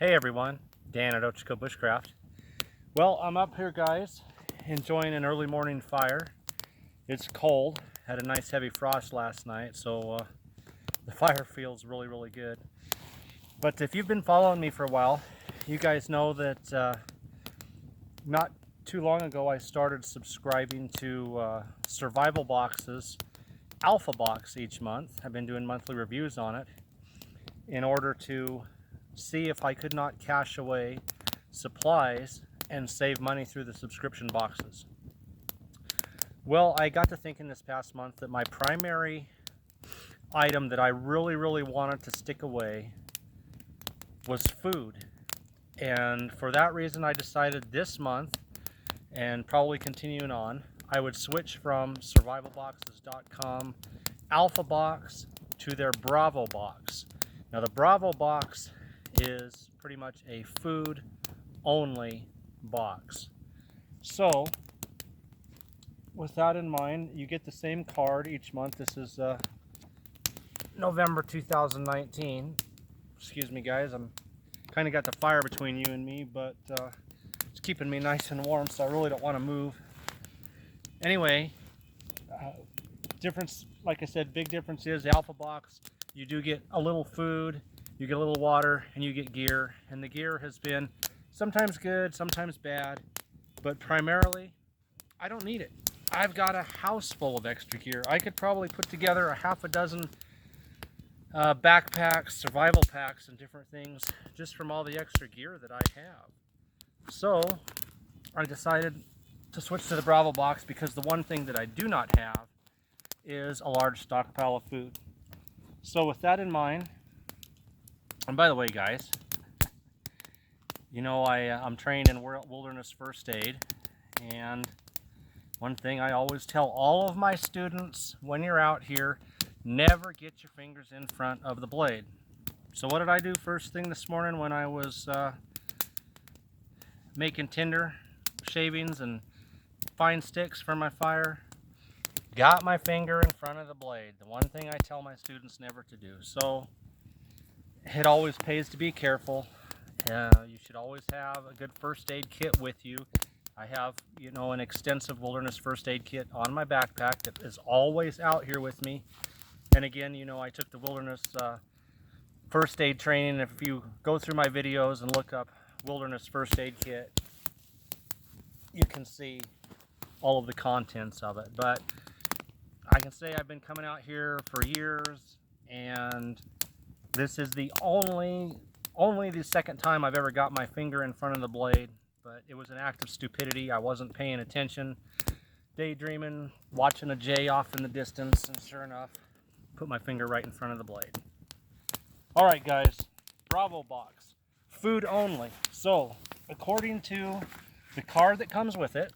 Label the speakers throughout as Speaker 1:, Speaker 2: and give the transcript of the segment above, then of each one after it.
Speaker 1: Hey everyone, Dan at Ochiko Bushcraft. Well, I'm up here, guys, enjoying an early morning fire. It's cold, had a nice heavy frost last night, so the fire feels really good. But if you've been following me for a while, you guys know that not too long ago I started subscribing to Survival Box's Alpha Box each month. I've been doing monthly reviews on it in order to see if I could not cash away supplies and save money through the subscription boxes. Well, I got to thinking this past month that my primary item that I really wanted to stick away was food. And for that reason, I decided this month, and probably continuing on, I would switch from survivalboxes.com Alpha Box to their Bravo Box. Now the Bravo Box is pretty much a food only box. So with that in mind, you get the same card each month. This is November 2019. Excuse me guys, I'm kind of got the fire between you and me, but it's keeping me nice and warm, so I really don't want to move. Anyway, difference, like I said, big difference is the Alpha Box, you do get a little food, you get a little water, and you get gear. And the gear has been sometimes good, sometimes bad, but primarily, I don't need it. I've got a house full of extra gear. I could probably put together a half a dozen backpacks, survival packs, and different things just from all the extra gear that I have. So I decided to switch to the Bravo Box because the one thing that I do not have is a large stockpile of food. So with that in mind, and by the way guys, you know I'm trained in wilderness first aid, and one thing I always tell all of my students when you're out here, never get your fingers in front of the blade. So what did I do first thing this morning when I was making tinder shavings and fine sticks for my fire? Got my finger in front of the blade. The one thing I tell my students never to do. So it always pays to be careful. You should always have a good first aid kit with you. I have, you know, an extensive wilderness first aid kit on my backpack that is always out here with me. And again, you know, I took the wilderness first aid training. If you go through my videos and look up wilderness first aid kit, you can see all of the contents of it. But I can say I've been coming out here for years, and this is the only the second time I've ever got my finger in front of the blade. But it was an act of stupidity. I wasn't paying attention, daydreaming, watching a jay off in the distance, and sure enough, put my finger right in front of the blade. All right, guys, Bravo Box, food only. So, according to the card that comes with it,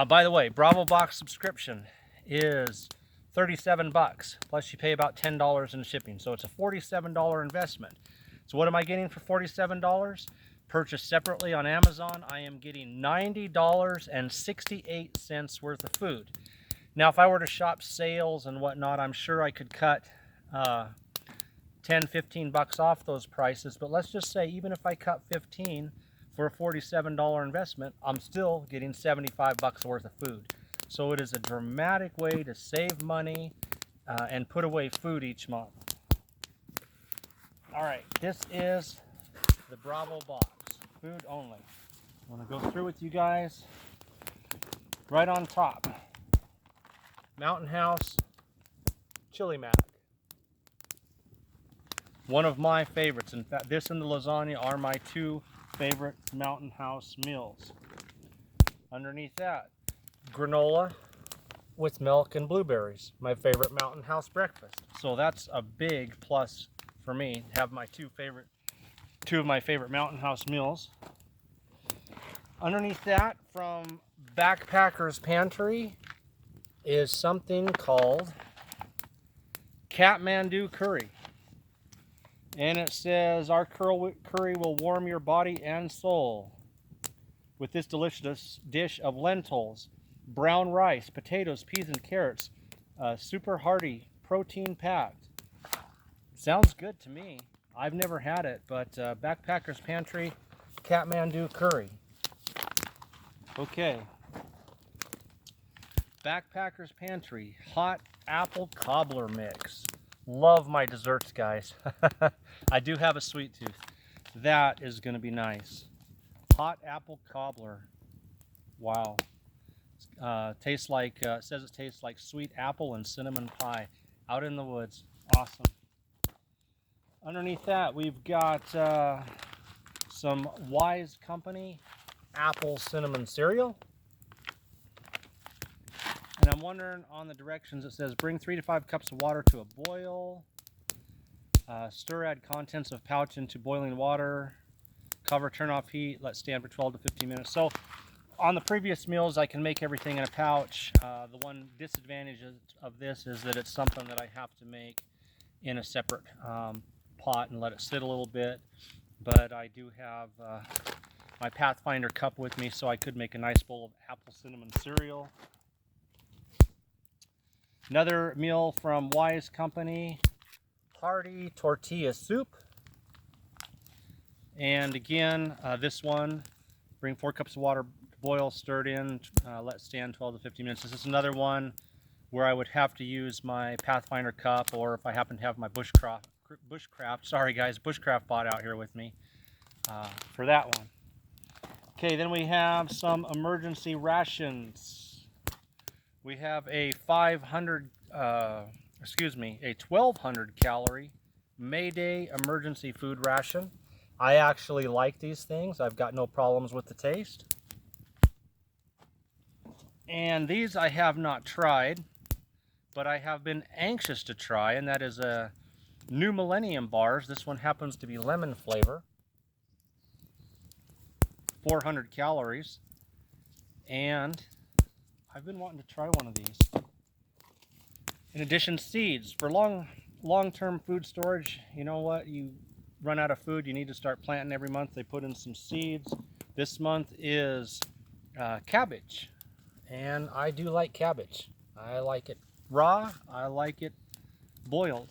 Speaker 1: by the way, Bravo Box subscription is $37, plus you pay about $10 in shipping. So it's a $47 investment. So what am I getting for $47? Purchased separately on Amazon, I am getting $90.68 worth of food. Now, if I were to shop sales and whatnot, I'm sure I could cut 10, 15 bucks off those prices. But let's just say, even if I cut 15 for a $47 investment, I'm still getting 75 bucks worth of food. So it is a dramatic way to save money and put away food each month. All right, this is the Bravo Box, food only. I want to go through with you guys. Right on top, Mountain House Chili Mac. One of my favorites. In fact, this and the lasagna are my two favorite Mountain House meals. Underneath that, granola with milk and blueberries, my favorite Mountain House breakfast. So that's a big plus for me to have my two of my favorite Mountain House meals. Underneath that, from Backpacker's Pantry, is something called Kathmandu Curry. And it says, our curry will warm your body and soul with this delicious dish of lentils, brown rice, potatoes, peas, and carrots. Super hearty, protein packed. Sounds good to me. I've never had it, but Backpacker's Pantry Kathmandu Curry. Okay. Backpacker's Pantry Hot Apple Cobbler Mix. Love my desserts, guys. I do have a sweet tooth. That is going to be nice. Hot apple cobbler. Wow. Tastes like, says it tastes like sweet apple and cinnamon pie out in the woods. Awesome. Underneath that, we've got some Wise Company apple cinnamon cereal. And I'm wondering on the directions, it says bring 3 to 5 cups of water to a boil. Stir, add contents of pouch into boiling water. Cover, turn off heat, let stand for 12 to 15 minutes. So on the previous meals, I can make everything in a pouch. The one disadvantage of this is that it's something that I have to make in a separate pot and let it sit a little bit. But I do have my Pathfinder cup with me, so I could make a nice bowl of apple cinnamon cereal. Another meal from Wise Company, hearty tortilla soup. And again, this one, bring 4 cups of water, boil, stirred in, let stand 12 to 15 minutes. This is another one where I would have to use my Pathfinder cup, or if I happen to have my Bushcraft, sorry guys, Bushcraft pot out here with me for that one. Okay, then we have some emergency rations. We have a 1,200 calorie Mayday emergency food ration. I actually like these things. I've got no problems with the taste. And these I have not tried, but I have been anxious to try, and that is a New Millennium bars. This one happens to be lemon flavor. 400 calories. And I've been wanting to try one of these. In addition, seeds. For long-term food storage, you know what? You run out of food, you need to start planting every month. They put in some seeds. This month is cabbage. And I do like cabbage. I like it raw. I like it boiled.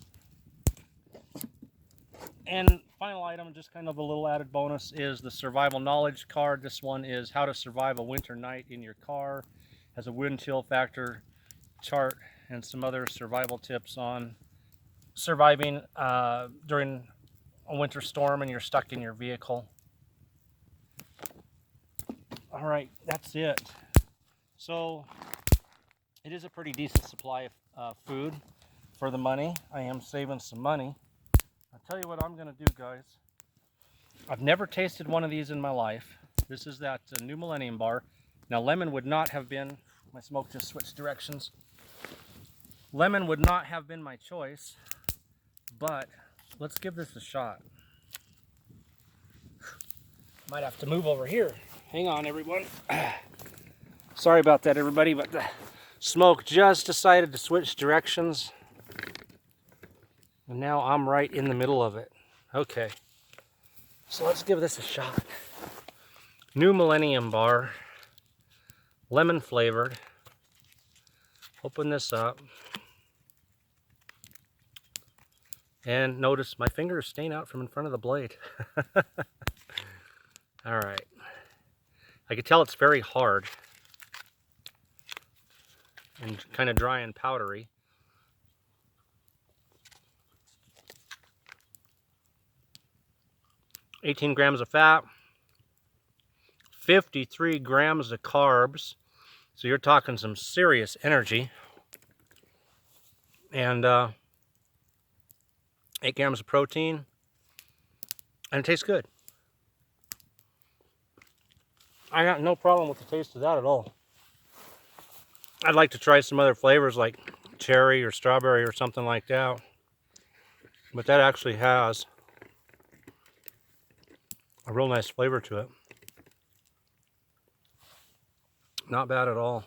Speaker 1: And final item, just kind of a little added bonus, is the survival knowledge card. This one is how to survive a winter night in your car. Has a wind chill factor chart and some other survival tips on surviving during a winter storm and you're stuck in your vehicle. All right, that's it. So it is a pretty decent supply of food for the money. I am saving some money. I'll tell you what I'm going to do, guys. I've never tasted one of these in my life. This is that New Millennium bar. Now, lemon would not have been, my smoke just switched directions. Lemon would not have been my choice, but let's give this a shot. Might have to move over here. Hang on, everyone. Sorry about that, everybody, but the smoke just decided to switch directions. And now I'm right in the middle of it. Okay, so let's give this a shot. New Millennium bar. Lemon flavored. Open this up. And notice my finger is staying out from in front of the blade. All right. I can tell it's very hard and kind of dry and powdery. $18 grams of fat, 53 grams of carbs. So you're talking some serious energy. And 8 grams of protein. And it tastes good. I got no problem with the taste of that at all. I'd like to try some other flavors like cherry or strawberry or something like that. But that actually has a real nice flavor to it. Not bad at all.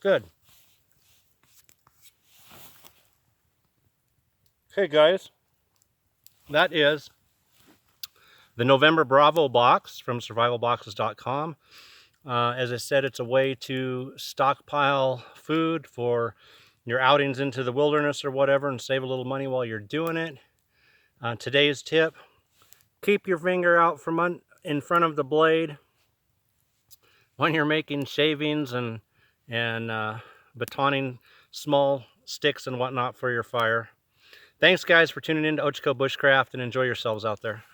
Speaker 1: Good. Okay, guys. That is the November Bravo box from survivalboxes.com. As I said, it's a way to stockpile food for your outings into the wilderness or whatever, and save a little money while you're doing it. Today's tip: keep your finger out from in front of the blade when you're making shavings and batoning small sticks and whatnot for your fire. Thanks guys for tuning in to Ochako Bushcraft, and enjoy yourselves out there.